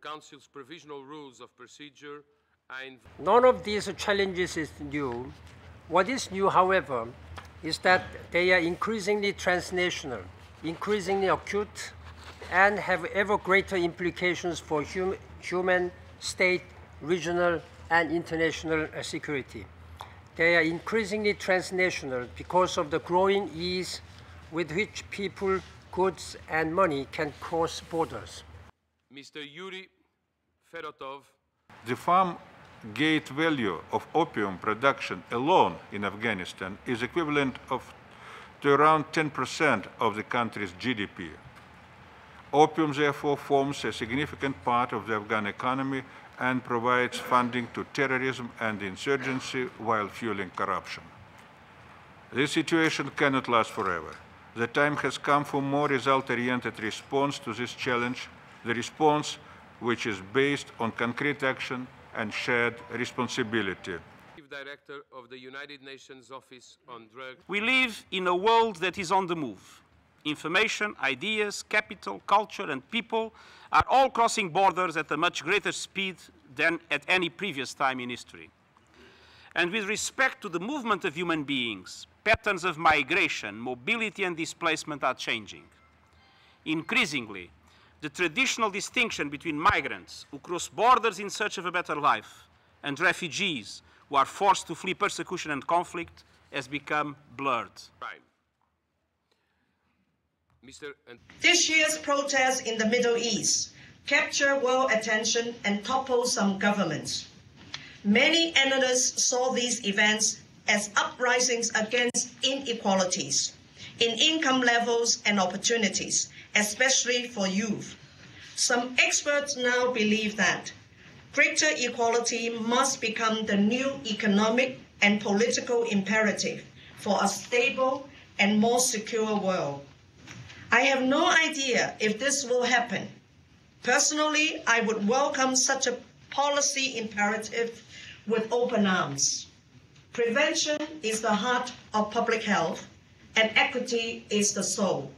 Council's provisional rules of procedure None of these challenges is new. What is new, however, is that they are increasingly transnational, increasingly acute, and have ever greater implications for human, state, regional, and international security. They are increasingly transnational because of the growing ease with which people, goods, and money can cross borders. Mr. Yuri Ferotov. The farm gate value of opium production alone in Afghanistan is equivalent to around 10% of the country's GDP. Opium, therefore, forms a significant part of the Afghan economy and provides funding to terrorism and insurgency while fueling corruption. This situation cannot last forever. The time has come for more result-oriented response to this challenge, the response which is based on concrete action and shared responsibility. Director of the United Nations Office on Drugs. We live in a world that is on the move. Information, ideas, capital, culture, and people are all crossing borders at a much greater speed than at any previous time in history. And with respect to the movement of human beings, patterns of migration, mobility, and displacement are changing. Increasingly, the traditional distinction between migrants who cross borders in search of a better life and refugees who are forced to flee persecution and conflict has become blurred. Right. This year's protests in the Middle East capture world attention and topple some governments. Many analysts saw these events as uprisings against inequalities in income levels and opportunities, especially for youth. Some experts now believe that greater equality must become the new economic and political imperative for a stable and more secure world. I have no idea if this will happen. Personally, I would welcome such a policy imperative with open arms. Prevention is the heart of public health, and equity is the soul.